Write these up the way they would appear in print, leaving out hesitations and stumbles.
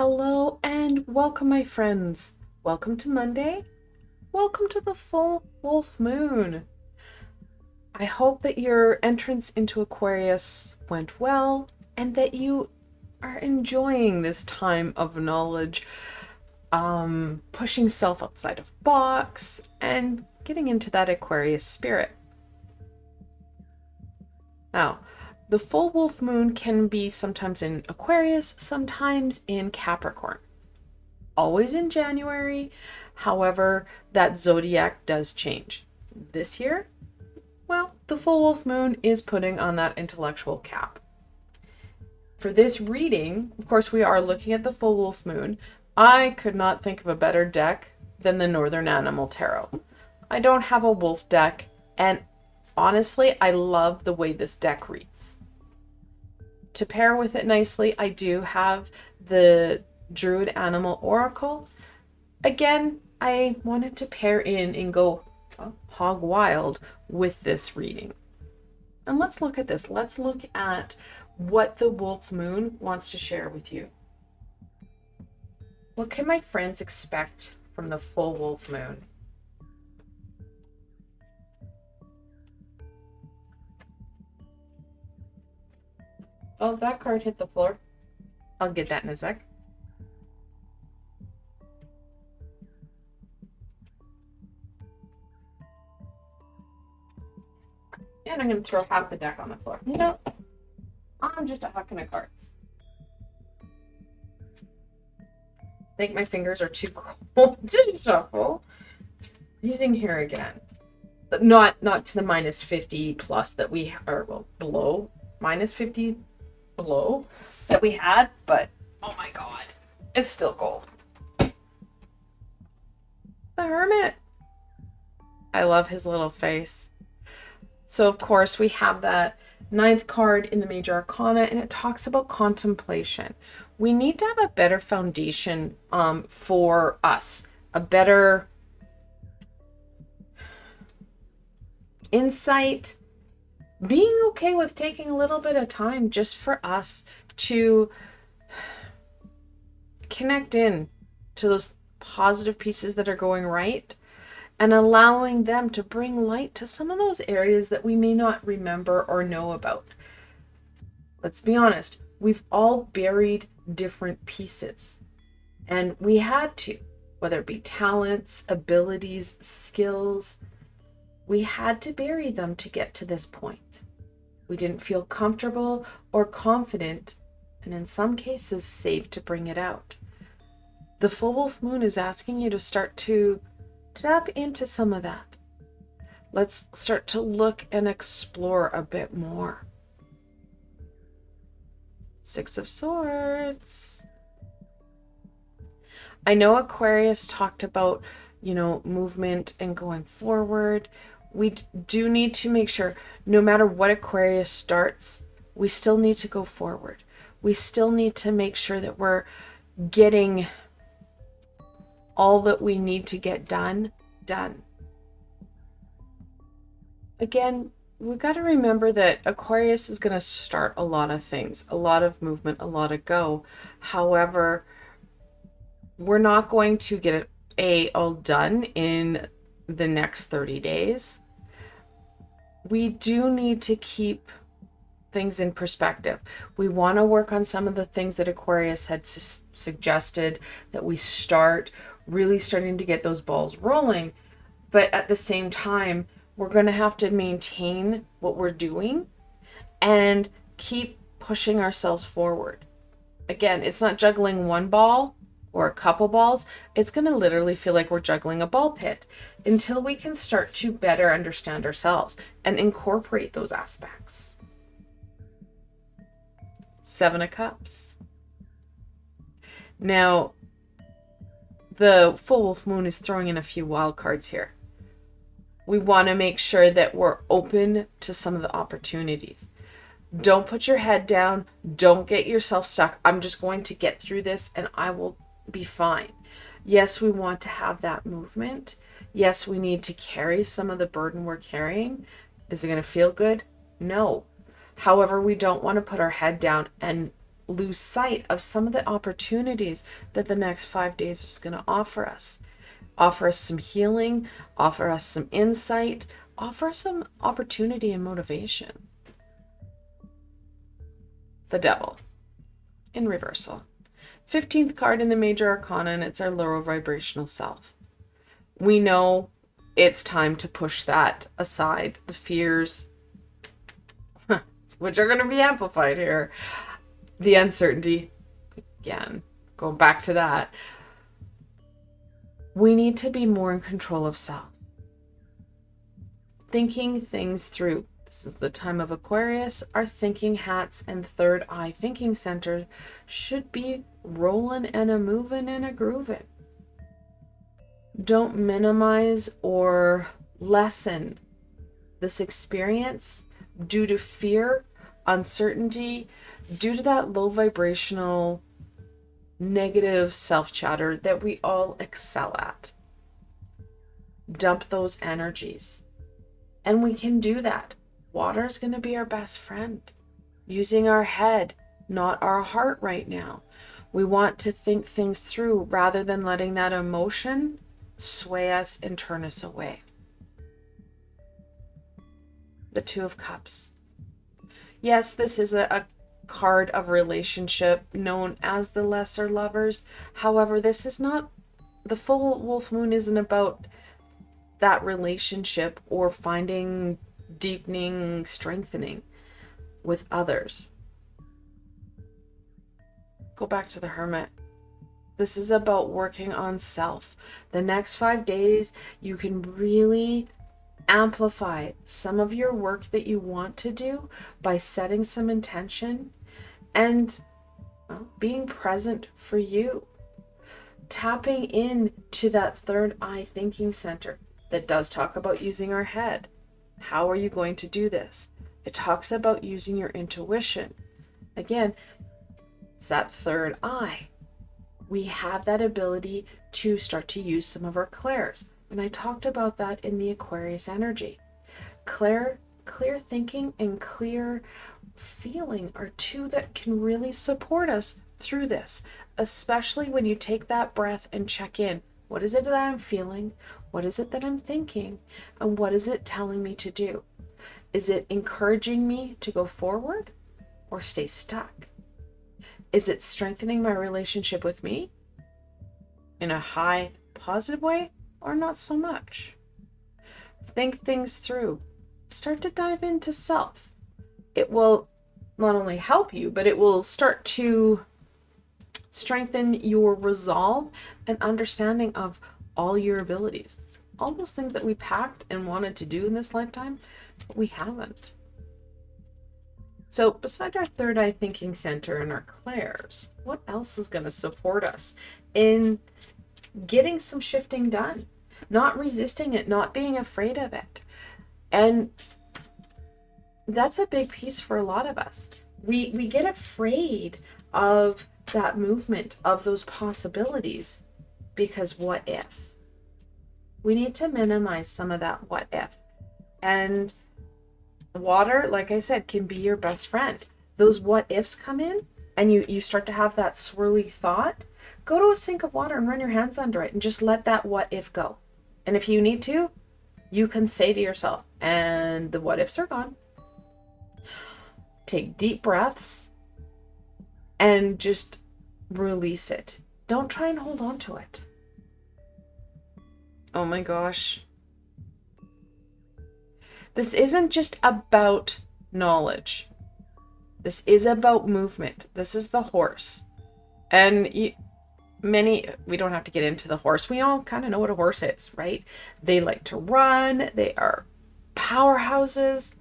Hello and welcome, my friends. Welcome to Monday. Welcome to the full wolf moon. I hope that your entrance into Aquarius went well and that you are enjoying this time of knowledge, pushing self outside of box and getting into that Aquarius spirit. Now, the full wolf moon can be sometimes in Aquarius, sometimes in Capricorn. Always in January. However, that zodiac does change. This year, well, the full wolf moon is putting on that intellectual cap. For this reading, of course, we are looking at the full wolf moon. I could not think of a better deck than the Northern Animal Tarot. I don't have a wolf deck, and honestly, I love the way this deck reads. To pair with it nicely, I do have the Druid Animal Oracle. Again, I wanted to pair in and go hog wild with this reading. And let's look at this. Let's look at what the wolf moon wants to share with you. What can my friends expect from the full wolf moon? Oh, that card hit the floor. I'll get that in a sec. And I'm going to throw half the deck on the floor. No, I'm just a hucking of cards. I think my fingers are too cold to shuffle. It's freezing here again. But not to the minus 50 plus that we are, well, below minus 50 below that we had, but oh my god, it's still cold. The Hermit. I love his little face. So of course we have that 9th card in the Major Arcana, and it talks about contemplation. We need to have a better foundation for us, a better insight, being okay with taking a little bit of time just for us to connect in to those positive pieces that are going right and allowing them to bring light to some of those areas that we may not remember or know about. Let's be honest, we've all buried different pieces, and we had to, whether it be talents, abilities, skills, we had to bury them to get to this point. We didn't feel comfortable or confident, and in some cases, safe to bring it out. The full wolf moon is asking you to start to tap into some of that. Let's start to look and explore a bit more. 6 of Swords. I know Aquarius talked about, movement and going forward. We do need to make sure, no matter what Aquarius starts, we still need to go forward. We still need to make sure that we're getting all that we need to get done. Again, we got to remember that Aquarius is going to start a lot of things, a lot of movement, a lot of go. However, we're not going to get it all done in the next 30 days. We do need to keep things in perspective. We want to work on some of the things that Aquarius had suggested, that we start really starting to get those balls rolling. But at the same time, we're going to have to maintain what we're doing and keep pushing ourselves forward. Again, it's not juggling one ball or a couple balls. It's going to literally feel like we're juggling a ball pit until we can start to better understand ourselves and incorporate those aspects. 7 of Cups. Now, the full wolf moon is throwing in a few wild cards here. We want to make sure that we're open to some of the opportunities. Don't put your head down. Don't get yourself stuck. I'm just going to get through this and I will be fine. Yes, we want to have that movement. Yes, we need to carry some of the burden we're carrying. Is it going to feel good? No. However, we don't want to put our head down and lose sight of some of the opportunities that the next 5 days is going to offer us. Offer us some healing, offer us some insight, offer us some opportunity and motivation. The Devil in reversal. 15th card in the Major Arcana, and it's our lower vibrational self. We know it's time to push that aside. The fears, which are going to be amplified here. The uncertainty, again, going back to that. We need to be more in control of self. Thinking things through. This is the time of Aquarius. Our thinking hats and third eye thinking center should be rolling and a moving and a grooving. Don't minimize or lessen this experience due to fear, uncertainty, due to that low vibrational negative self-chatter that we all excel at. Dump those energies. And we can do that. Water is going to be our best friend. Using our head, not our heart right now. We want to think things through rather than letting that emotion sway us and turn us away. The Two of Cups. Yes, this is a card of relationship known as the Lesser Lovers. However, this is not, the full wolf moon isn't about that relationship or finding deepening, strengthening with others. Go back to the Hermit. This is about working on self. The next 5 days, you can really amplify some of your work that you want to do by setting some intention and being present for you. Tapping in to that third eye thinking center that does talk about using our head. How are you going to do this? It talks about using your intuition. Again, it's that third eye. We have that ability to start to use some of our clairs. And I talked about that in the Aquarius energy. Clear thinking and clear feeling are two that can really support us through this, especially when you take that breath and check in. What is it that I'm feeling? What is it that I'm thinking? And what is it telling me to do? Is it encouraging me to go forward or stay stuck? Is it strengthening my relationship with me in a high positive way or not so much? Think things through. Start to dive into self. It will not only help you, but it will start to strengthen your resolve and understanding of all your abilities. All those things that we packed and wanted to do in this lifetime, but we haven't. So beside our third eye thinking center and our clairs, what else is going to support us in getting some shifting done? Not resisting it, not being afraid of it. And that's a big piece for a lot of us. We get afraid of that movement, of those possibilities, because what if? We need to minimize some of that what if. And water, like I said, can be your best friend. Those what ifs come in and you start to have that swirly thought. Go to a sink of water and run your hands under it and just let that what if go. And if you need to, you can say to yourself, and the what ifs are gone. Take deep breaths and just release it. Don't try and hold on to it. Oh my gosh. This isn't just about knowledge. This is about movement. This is the horse. And we don't have to get into the horse. We all kind of know what a horse is, right? They like to run. They are powerhouses.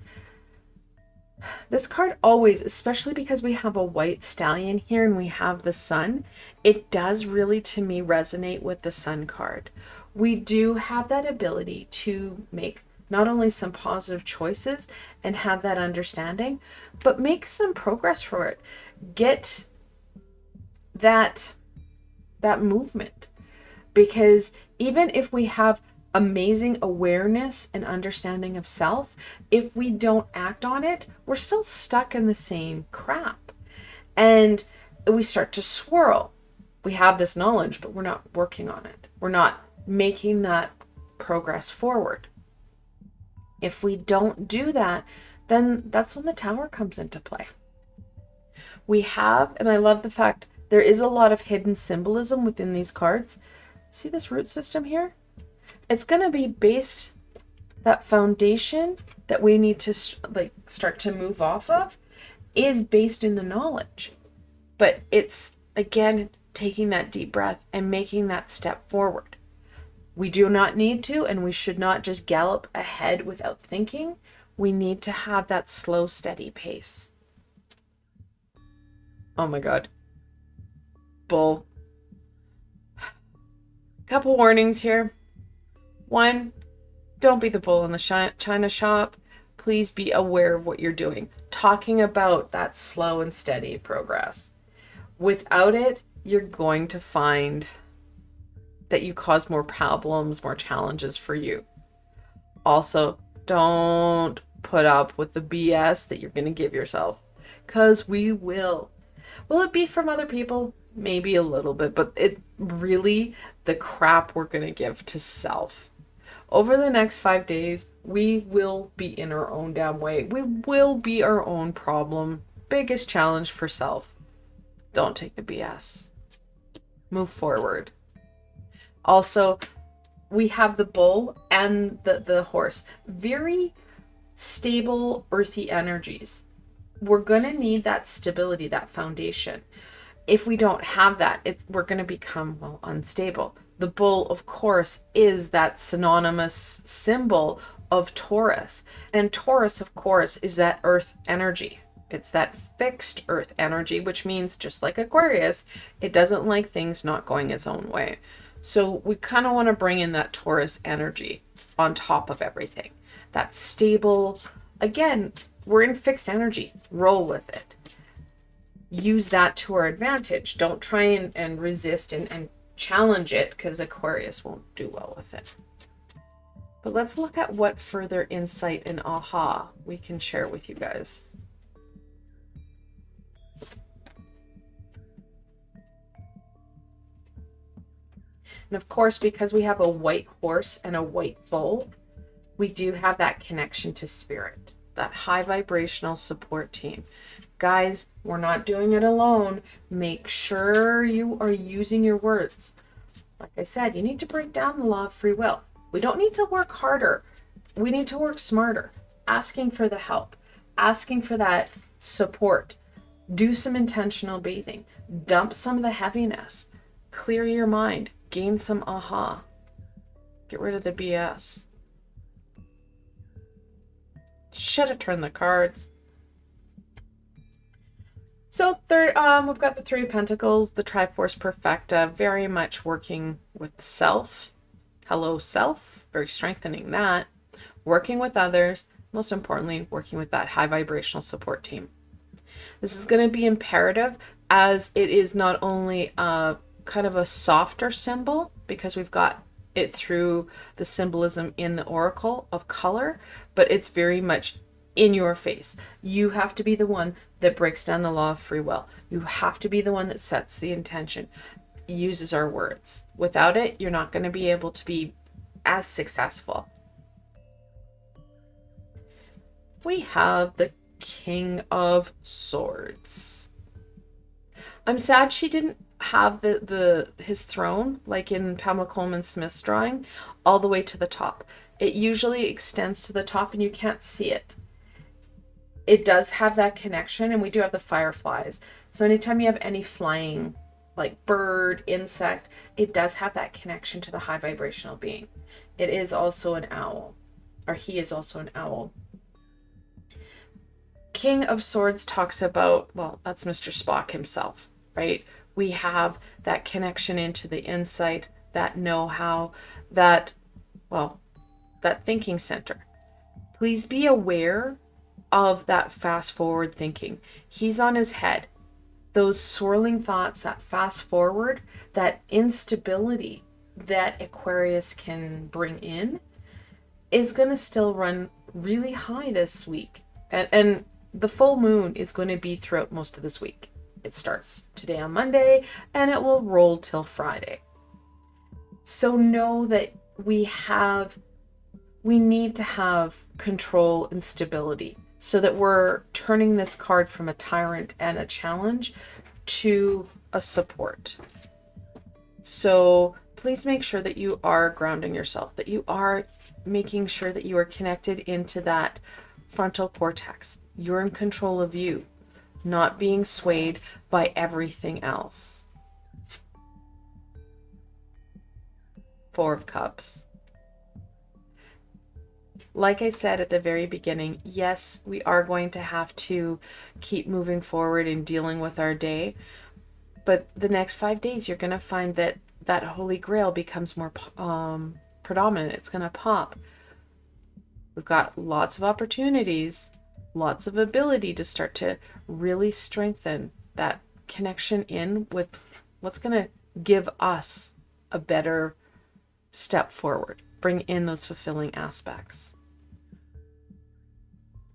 This card always, especially because we have a white stallion here and we have the sun, it does really, to me, resonate with the sun card. We do have that ability to make not only some positive choices and have that understanding, but make some progress for it. Get that movement. Because even if we have amazing awareness and understanding of self, if we don't act on it, we're still stuck in the same crap. And we start to swirl. We have this knowledge, but we're not working on it. We're not making that progress forward. If we don't do that, then that's when the Tower comes into play. We have, and I love the fact there is a lot of hidden symbolism within these cards. See this root system here? It's going to be based, that foundation that we need to start to move off of is based in the knowledge. But it's, again, taking that deep breath and making that step forward. We do not need to, and we should not just gallop ahead without thinking. We need to have that slow, steady pace. Oh my God. Bull. Couple warnings here. One, don't be the bull in the china shop. Please be aware of what you're doing. Talking about that slow and steady progress. Without it, you're going to find that you cause more problems, more challenges for you. Also, don't put up with the BS that you're going to give yourself, because we will. Will it be from other people? Maybe a little bit, but it's really the crap we're going to give to self. Over the next 5 days, we will be in our own damn way. We will be our own problem. Biggest challenge for self. Don't take the BS. Move forward. Also, we have the bull and the horse. Very stable, earthy energies. We're going to need that stability, that foundation. If we don't have that, we're going to become, well, unstable. The bull, of course, is that synonymous symbol of Taurus. And Taurus, of course, is that earth energy. It's that fixed earth energy, which means, just like Aquarius, it doesn't like things not going its own way. So we kind of want to bring in that Taurus energy on top of everything. That stable, again, we're in fixed energy. Roll with it. Use that to our advantage. Don't try and resist and challenge it, because Aquarius won't do well with it. But let's look at what further insight and aha we can share with you guys. And of course, because we have a white horse and a white bull, we do have that connection to spirit, that high vibrational support team. Guys, we're not doing it alone. Make sure you are using your words. Like I said, you need to break down the law of free will. We don't need to work harder. We need to work smarter. Asking for the help, asking for that support. Do some intentional bathing. Dump some of the heaviness. Clear your mind. Gain some aha. Get rid of the BS. Should have turned the cards. So third, we've got the Three of Pentacles, the Triforce Perfecta, very much working with the self. Hello, self. Very strengthening that. Working with others. Most importantly, working with that high vibrational support team. This is going to be imperative, as it is not only kind of a softer symbol, because we've got it through the symbolism in the oracle of color, but it's very much in your face. You have to be the one that breaks down the law of free will. You have to be the one that sets the intention, uses our words. Without it, you're not going to be able to be as successful. We have the King of Swords. I'm sad she didn't have his throne, like in Pamela Coleman Smith's drawing, all the way to the top. It usually extends to the top and you can't see it. It does have that connection, and we do have the fireflies. So anytime you have any flying, like bird, insect, it does have that connection to the high vibrational being. It is also an owl, or he is also an owl. King of Swords talks about, well, that's Mr. Spock himself, right? We have that connection into the insight, that know-how, that thinking center. Please be aware of that fast forward thinking. He's on his head. Those swirling thoughts, that fast forward, that instability that Aquarius can bring in is going to still run really high this week. And the full moon is going to be throughout most of this week. It starts today on Monday and it will roll till Friday. So know that we need to have control and stability so that we're turning this card from a tyrant and a challenge to a support. So please make sure that you are grounding yourself, that you are making sure that you are connected into that frontal cortex. You're in control of you, not being swayed by everything else. Four of Cups. Like I said at the very beginning, yes, we are going to have to keep moving forward and dealing with our day. But the next 5 days, you're going to find that that Holy Grail becomes more predominant. It's going to pop. We've got lots of opportunities, lots of ability to start to really strengthen that connection in with what's going to give us a better step forward, bring in those fulfilling aspects.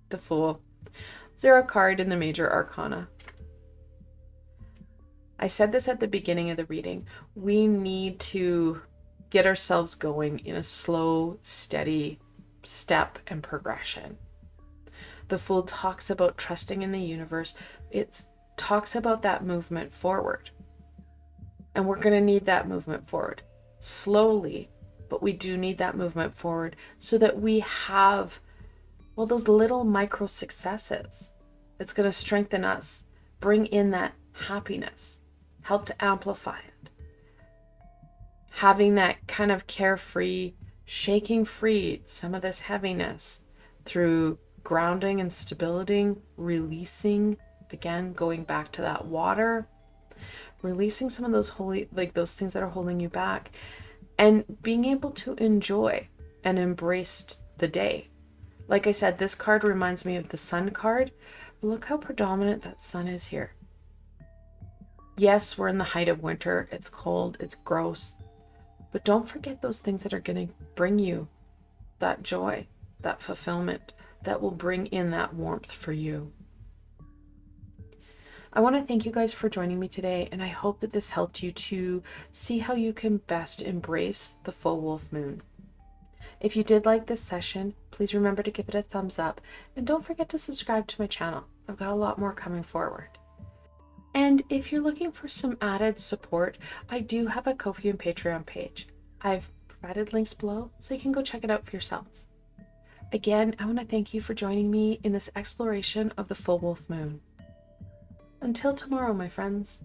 The Fool. 0 card in the major arcana. I said this at the beginning of the reading. We need to get ourselves going in a slow, steady step and progression. The Fool talks about trusting in the universe. It talks about that movement forward. And we're going to need that movement forward. Slowly, but we do need that movement forward so that we have, well, those little micro successes. It's going to strengthen us, bring in that happiness, help to amplify it. Having that kind of carefree, shaking free some of this heaviness through grounding and stability, releasing, again, going back to that water, releasing some of those those things that are holding you back, and being able to enjoy and embrace the day. Like I said, this card reminds me of the Sun card. Look how predominant that sun is here. Yes, we're in the height of winter. It's cold, it's gross. But don't forget those things that are going to bring you that joy, that fulfillment, that will bring in that warmth for you. I want to thank you guys for joining me today, and I hope that this helped you to see how you can best embrace the full wolf moon. If you did like this session, please remember to give it a thumbs up, and don't forget to subscribe to my channel. I've got a lot more coming forward. And if you're looking for some added support, I do have a Ko-fi and Patreon page. I've provided links below, so you can go check it out for yourselves. Again, I want to thank you for joining me in this exploration of the full wolf moon. Until tomorrow, my friends.